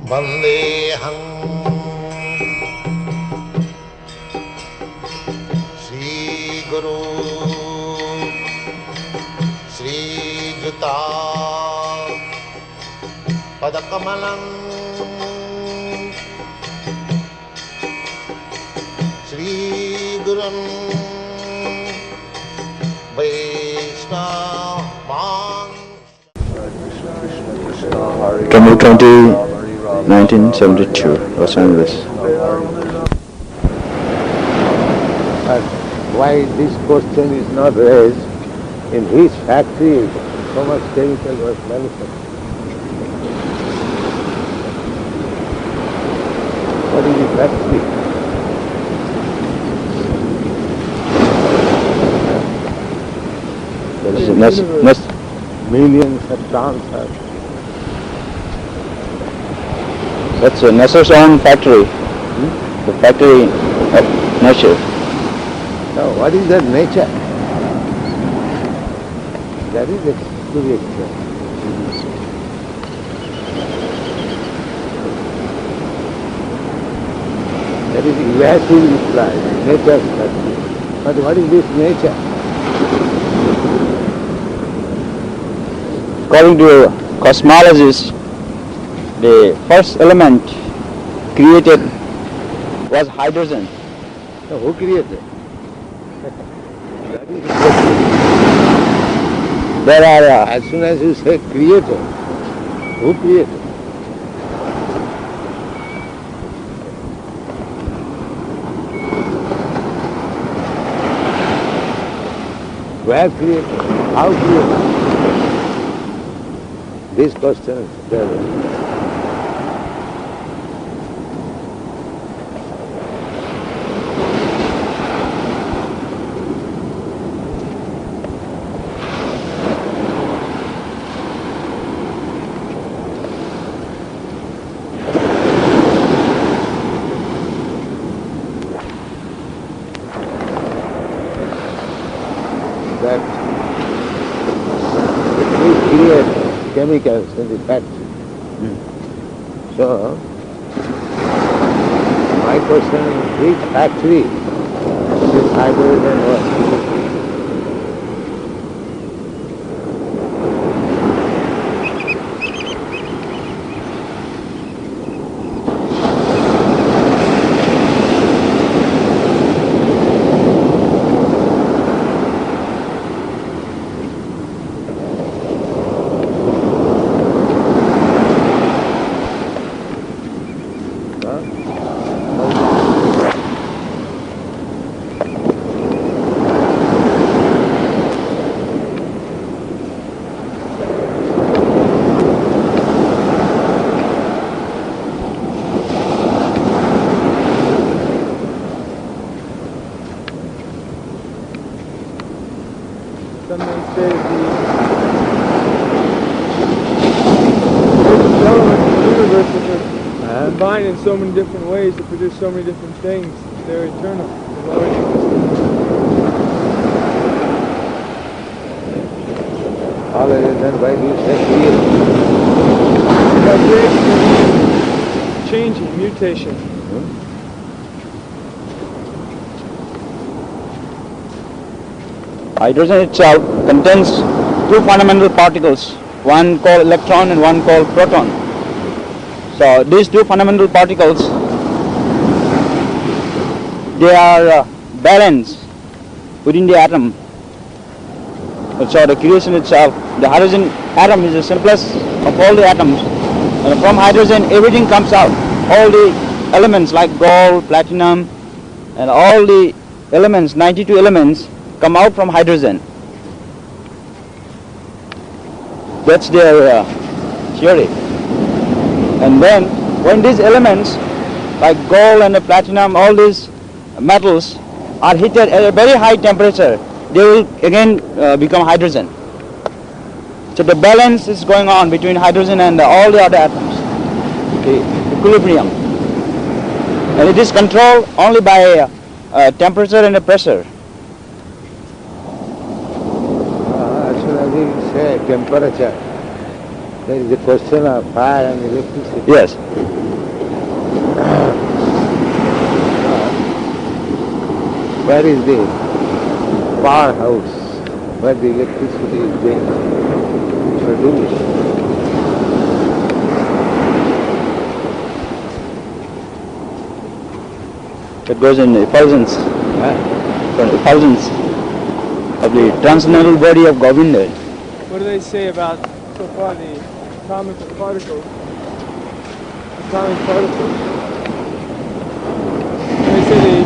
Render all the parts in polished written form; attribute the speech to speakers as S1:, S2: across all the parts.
S1: Vandeham Sri Guru Sri Juta Padakamalam Sri Gurum Vaishnava.
S2: April 20, 1972, Los Angeles.
S3: Why this question is not raised? In his factory, so much chemical was manufactured. What is the factory? Millions of tons of.
S2: That's a Nectar's own factory. The factory of nature.
S3: Now, what is that nature? That is experience. That is evasive reply, nature's factory. But what is this nature?
S2: According to cosmologists, the first element created was hydrogen.
S3: So who created? That is the question.
S2: There are
S3: As soon as you say creator, who created? Where created? How created? These questions, they are that we create chemicals in the factory. So, my question is, which factory this hydrogen was?
S4: Some may say the universe is combined in so many different ways to produce so many different things. They're eternal. They've always existed.
S3: All other than why do you say
S4: Vibration, changing, mutation.
S2: hydrogen itself contains two fundamental particles, one called electron and one called proton. So these two fundamental particles, they are balanced within the atom. So the creation itself, the hydrogen atom is the simplest of all the atoms, and from hydrogen everything comes out. All the elements like gold, platinum, and all the elements, 92 elements, come out from hydrogen. That's their theory. And then when these elements like gold and the platinum, all these metals are heated at a very high temperature, they will again become hydrogen. So the balance is going on between hydrogen and all the other atoms, the equilibrium. And it is controlled only by temperature and pressure.
S3: as soon as you say temperature, there is a question of fire and electricity.
S2: Yes.
S3: where is the powerhouse where the electricity is being produced?
S2: It goes in effulgence, effulgence of the transcendental body of Govinda.
S4: What do they say about so far the atomic particles? Atomic particles. They say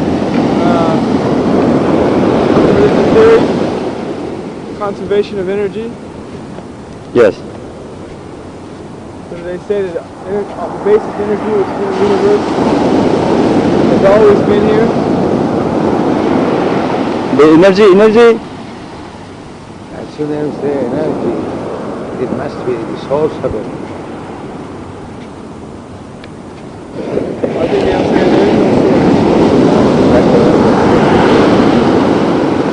S4: what is the theory? Conservation of energy.
S2: Yes.
S4: So they say that basic energy which is in the universe has always been here.
S2: The energy.
S3: As soon as the energy, it must be the source of it.
S4: I think they are saying there is no source.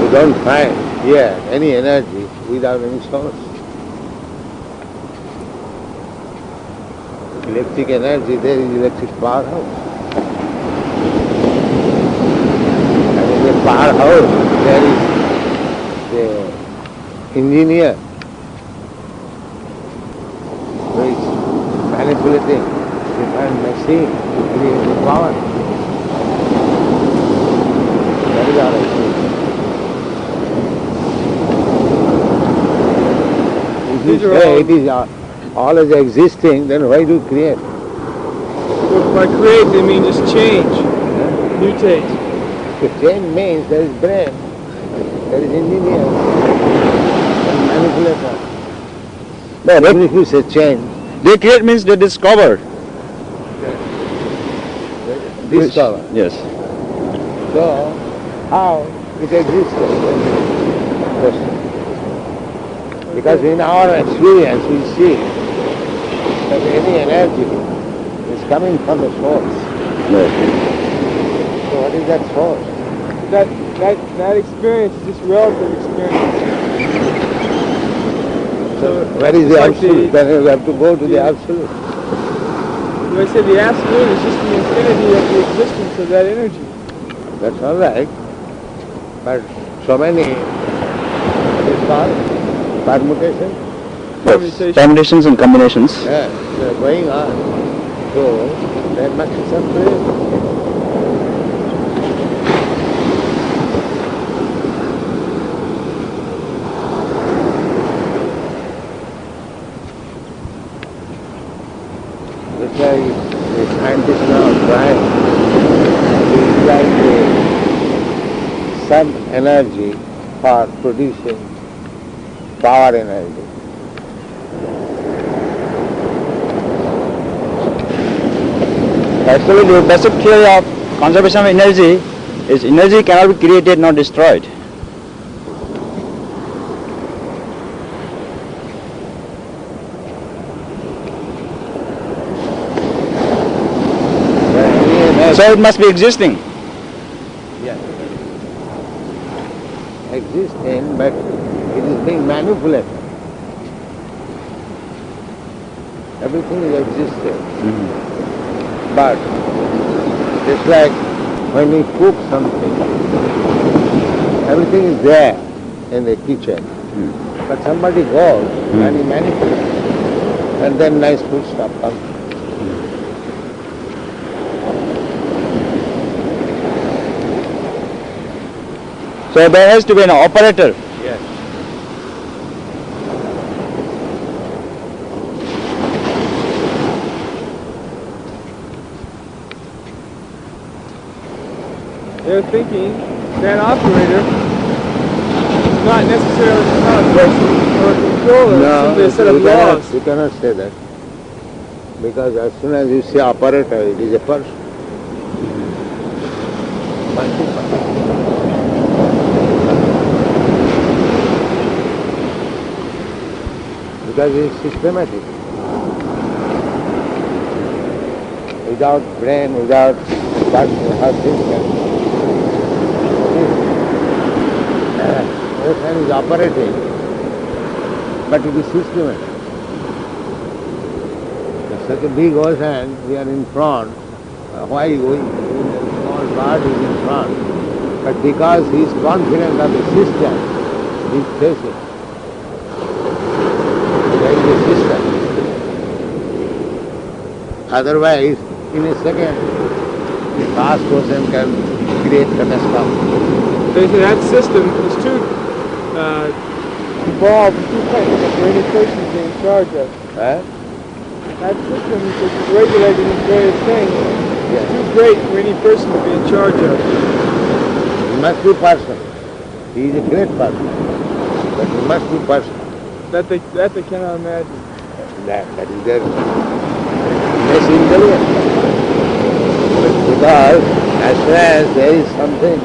S3: You don't find here any energy without any source. Electric energy, there is electric powerhouse. And in the powerhouse, there is the engineer who is manipulating different machine to create the power. That is our experience. If you say it is always existing, then why do you create?
S4: Well, by create they mean just change, mutate.
S3: To change means there is brain, there is engineer, there is manipulator. Even if you say change,
S2: They create means they discover.
S3: discover.
S2: Yes.
S3: So, how it existed? Question. Because in our experience we see that any energy is coming from the source.
S2: Yes.
S3: So what is that source?
S4: That experience is just relative experience.
S3: So where is the
S4: like
S3: absolute? Then you have to go to the absolute.
S4: When I say the absolute is just the infinity of the existence of that energy.
S3: That's all right. But so many, what is called? Permutation?
S2: Permutations and combinations.
S3: Yeah, they are going on. So there must be some creation. That's why the scientists now are trying to utilize the sun energy for producing power energy.
S2: Actually, the basic theory of conservation of energy is energy cannot be created nor destroyed. So it must be existing.
S3: Yeah. Existing, but it is being manipulated. Everything is existing. But just like when we cook something, everything is there in the kitchen. But somebody goes and he manipulates, and then nice food stuff comes.
S2: So there has to be an operator.
S3: Yes.
S4: They're thinking that operator is not necessarily not a person or a controller, it's simply a set of laws.
S3: You cannot say that. Because as soon as you say operator, it is a person. Because it is systematic. Without brain, without how things can. Ocean is operating, but it is systematic. There's such a big ocean, we are in front. Why we? Even a small bird is in front. But because he is confident of the system, he is facing. There is a system. Otherwise, in a second, the fast person can create catastrophe.
S4: They say that system is too involved and too technical for any person to be in charge of.
S3: Huh?
S4: That system which is regulating these various things is too great for any person to be in charge of.
S3: He must be person. He is a great person. But he must be person.
S4: That they cannot imagine.
S3: That is their less intelligent. Because as soon as there is something,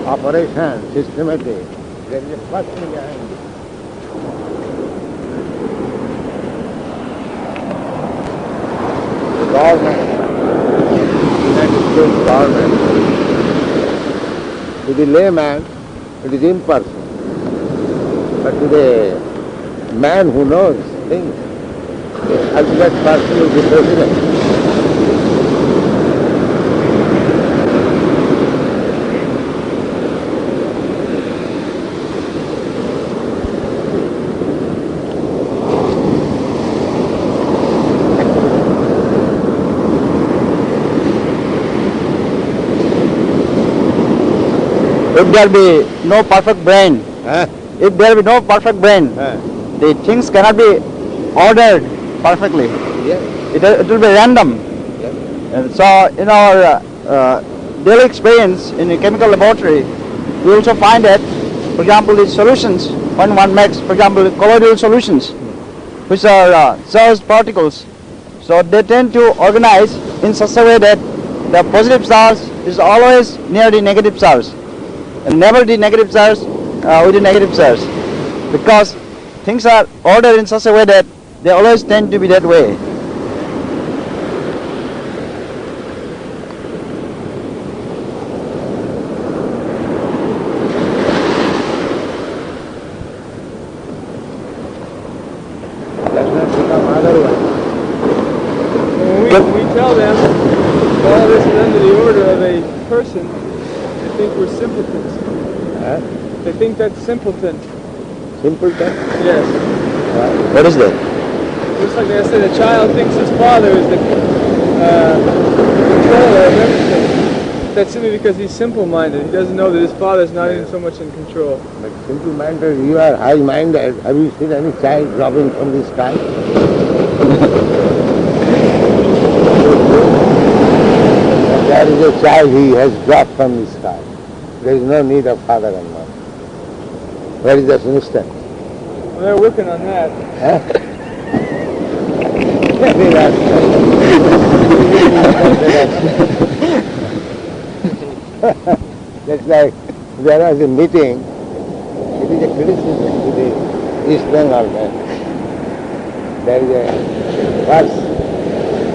S3: operation, systematic, there is a person behind it. The government, United States government, to the layman, it is impersonal. But to the man who knows things, the ultimate person is the president.
S2: If there be no perfect brain, if there be no perfect brain, the things cannot be ordered perfectly.
S3: Yes.
S2: It will be random.
S3: Yes.
S2: And so in our daily experience in a chemical laboratory, we also find that, for example, the solutions, when one makes, for example, colloidal solutions, which are charged particles, so they tend to organize in such a way that the positive charge is always near the negative charge, and never the negative charge with the negative charge, because things are ordered in such a way that they always tend to be that way.
S3: Does not become otherwise.
S4: When we tell them all this is under the order of a person, they think we're simpletons. They think that's simpleton.
S3: Simpleton?
S4: Yes.
S2: What is that?
S4: Just like I said, a child thinks his father is the controller of everything. That's simply because he's simple-minded. He doesn't know that his father is not even so much in control.
S3: But simple-minded, you are high-minded. Have you seen any child dropping from the sky? There is a child, he has dropped from the sky. There is no need of father and mother. Where is that instance?
S4: Well, they're working on that.
S3: That's like there was a meeting. It is a criticism to the East Bengal man. There is a verse,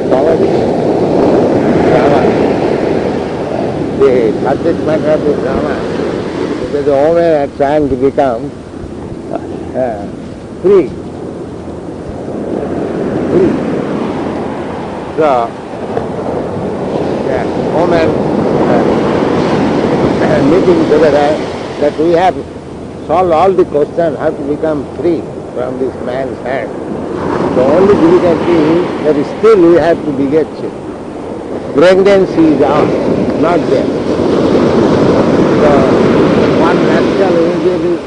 S3: comedy, drama. The subject matter of the drama is that the women are trying to become free. So, women meeting together that we have solved all the questions how to become free from this man's hand. The only difficulty is that still we have to beget children. Pregnancy is out, not there. So, one natural immediate is,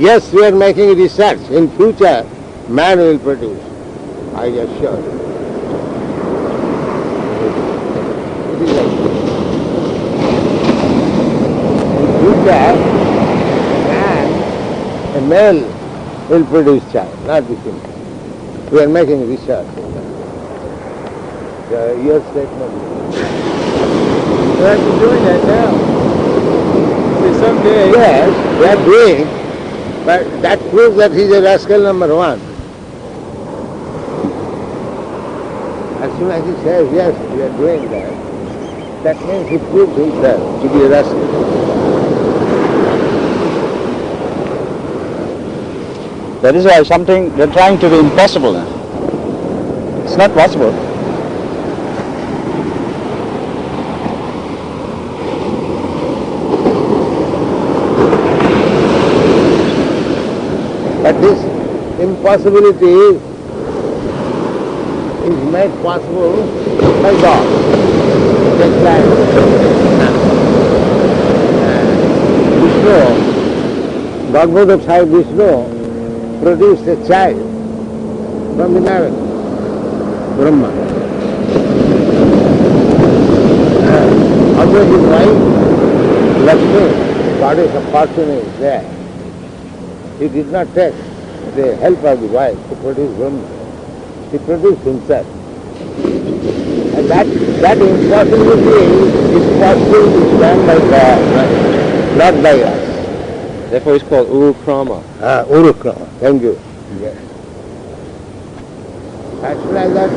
S3: yes, we are making research. In future, man will produce. I assure you. It is like this. In future, a male will produce child, not the female. We are making research. Your statement.
S4: They're actually doing that now. See, someday...
S3: Yes, they are doing, but that proves that he is a rascal number one. As soon as he says, yes, we are doing that, that means he proves himself to be a rascal.
S2: That is why something they're trying to do impossible. It's not possible.
S3: But this impossibility is made possible by God. Just like Vishnu, Bhagavad Sahib Vishnu produced a child from the marriage, Brahma. Although his wife, Lakshmi, goddess of fortune, is there, he did not take the help of the wife to produce Brahma. He produced himself. And that impossibility is possible to stand by God, not by us.
S5: Therefore it's called Urukrama.
S3: Urukrama, thank you. Yes. As soon as that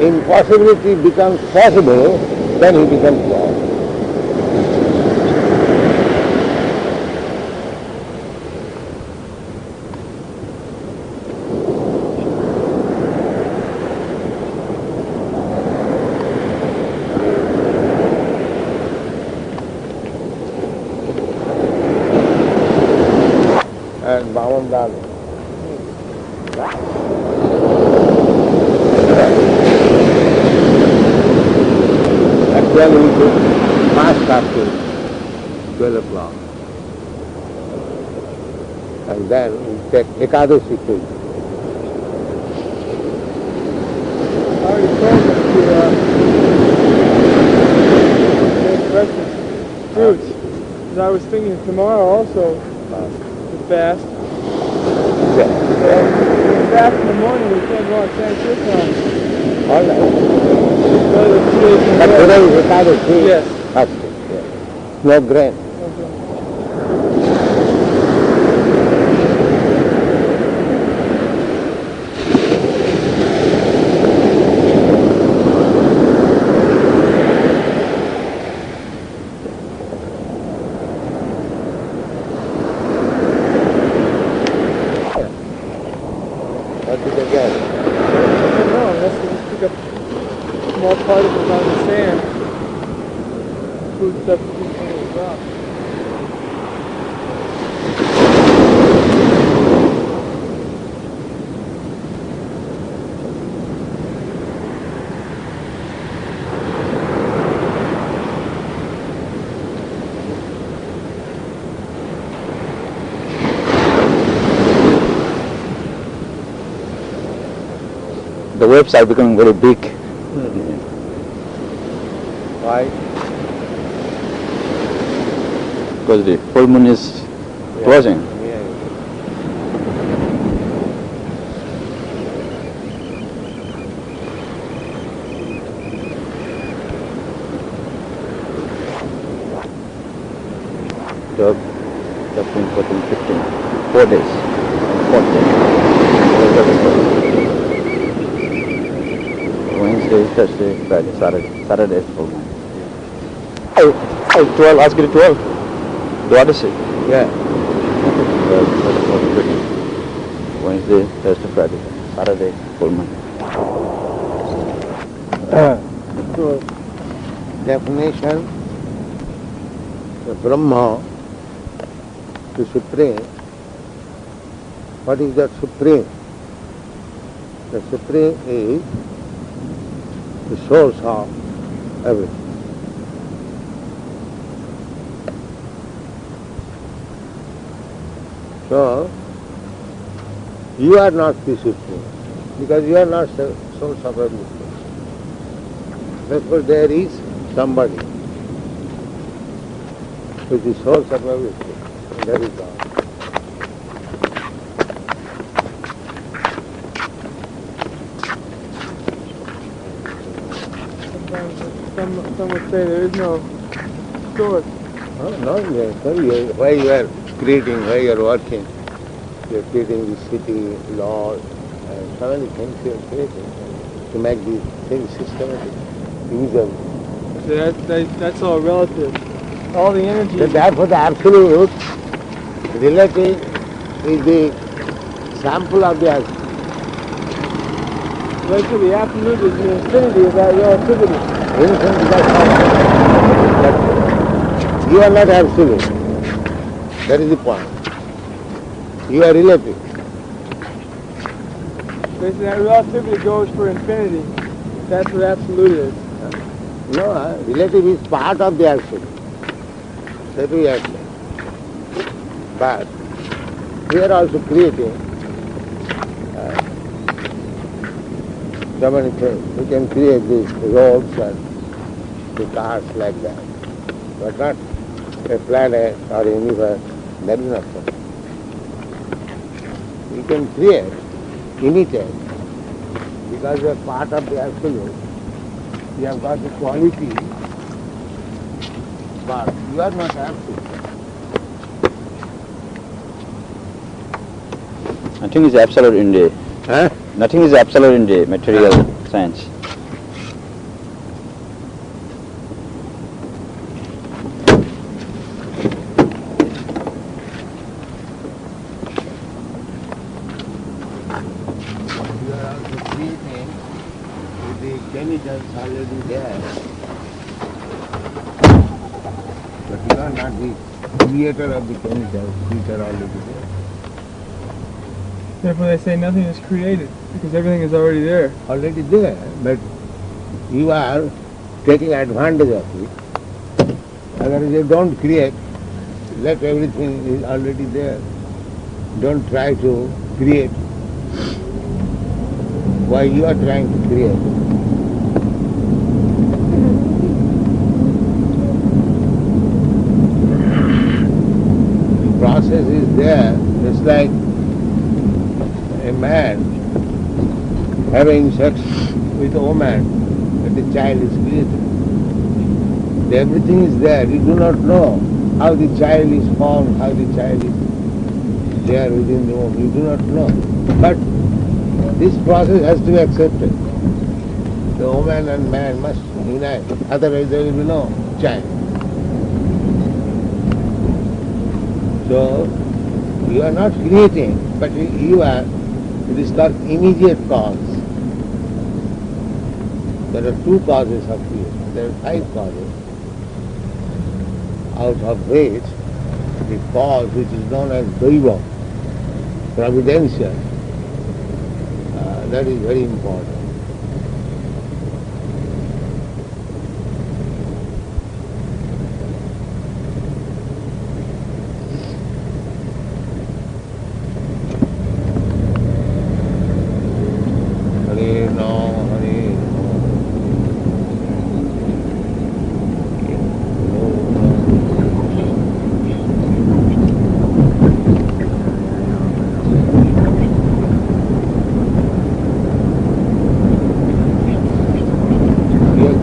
S3: impossibility becomes possible, then he becomes God. And Bhavan Dali. Actually, we should fast after 12 o'clock. And then we take Ekadashi food.
S4: I already told them to make breakfast fruits. And I was thinking tomorrow also to fast.
S3: Yeah.
S4: We fast in the morning, we can't go on Sankirtan.
S3: All right.
S4: Go to the station.
S3: But today is Ekadashi.
S4: Yes.
S3: Fasting. Yes. No grain.
S4: Okay.
S3: What did they get?
S4: I don't know, unless they just pick up small particles on the sand. Food substitutes on the rock.
S2: The waves are becoming very big.
S3: Why?
S2: Because the full moon is closing.
S3: Yeah.
S2: Job 13, 14, 15. 4 days. 4 days. Wednesday, Thursday, Friday, Saturday. Saturday is full moon. 12, ask you 12. What is it?
S3: Yeah.
S2: 12, 13, 14, 15. Wednesday, Thursday, Friday. Saturday, full moon.
S3: So, definition, the Brahma, the Supreme. What is that Supreme? The Supreme is the source of everything. So, you are not the Supreme, because you are not the source of everything. Therefore there is somebody who is the source of everything, and that is God.
S4: Some would say there is no source.
S3: No, why you are creating, why you are working. You are creating the city, laws, and so many things you are creating to make these things systematic, usable.
S4: So that's all relative. All the energy.
S3: So therefore the absolute relative is the sample of the absolute.
S4: Relative, the absolute is the infinity of that relativity.
S3: Infinity, that's all. But you are not absolute. That is the point. You are relative.
S4: But that relativity goes for infinity. That's what absolute is.
S3: No, relative is part of the absolute. That we admit. But we are also creating so many things. We can create these roads and the cars like that. But not a planet or a universe. That is not so. We can create, imitate, because we are part of the absolute. We have got the quality, but you are not absolute.
S2: Nothing is absolute in the
S3: Huh?
S2: nothing is absolute in the material sense.
S3: You are also creating with the chemicals already there. But you are not the creator of the chemicals, which are already there.
S4: Therefore they say nothing is created, because everything is already there.
S3: Already there, but you are taking advantage of it. Otherwise you don't create, let everything is already there. Don't try to create. Why you are trying to create? The process is there. It's like a man having sex with a woman, and the child is created. Everything is there. You do not know how the child is formed, how the child is there within the womb. You do not know. But this process has to be accepted. The woman and man must unite. Otherwise there will be no child. So you are not creating, but you are, it is called immediate cause. There are two causes of creation. There are 5 causes, out of which the cause which is known as Daiva, providential, that is very important. Hare Rama, Hare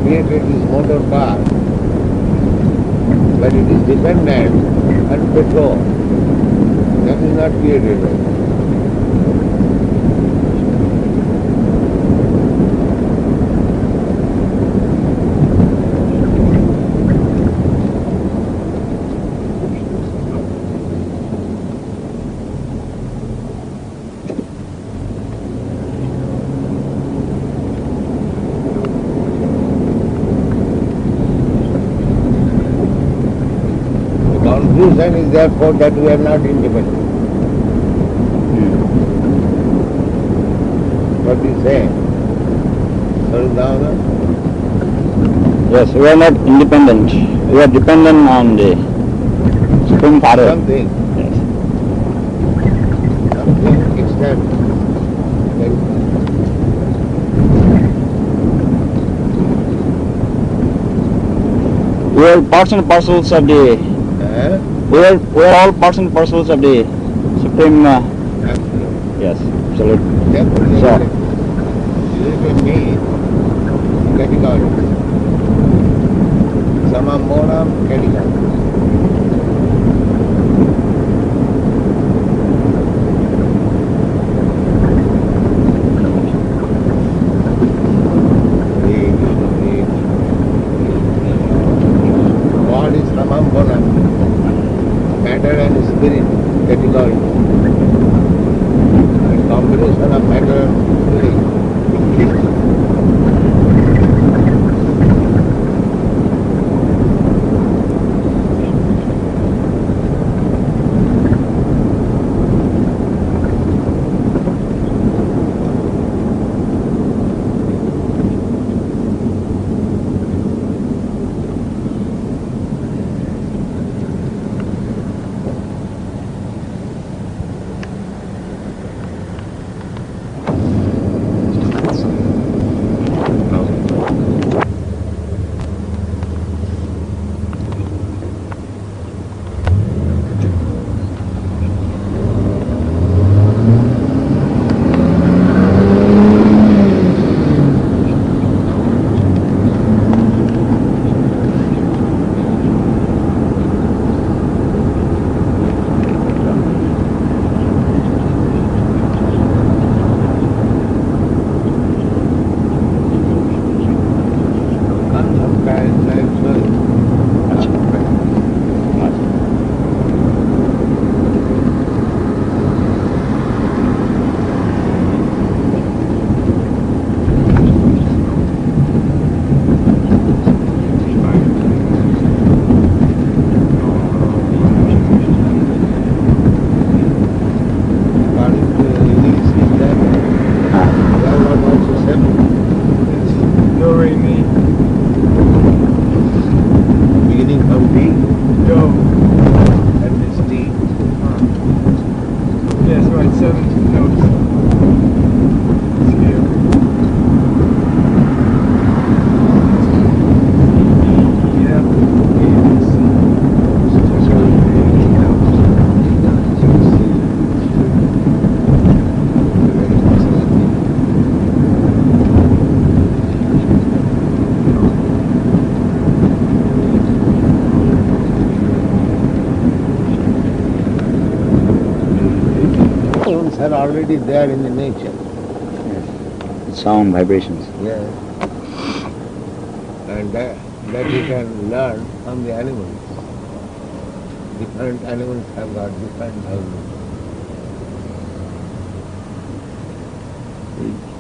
S3: created this motor car, but it is dependent on petrol. That is not created. Confusion is therefore that we are not independent. What do you say? Srila?
S2: Yes, we are not independent. We are dependent on the Supreme Power.
S3: Something.
S2: Yes.
S3: Something external.
S2: We are parts and parcels of the. We are all parts and parcels of the Supreme.
S3: Absolutely.
S2: Yes, absolutely.
S3: Therefore,
S2: So,
S3: you me category. Samam bonam category. God is Samam bonam. Matter and spirit category. The combination of matter and spirit.
S4: Yes, right, 7 notes. Scale. Yeah.
S3: Tones are already there in the nature.
S2: Sound, vibrations.
S3: Yes. And that you can learn from the animals. Different animals have got different vibrations.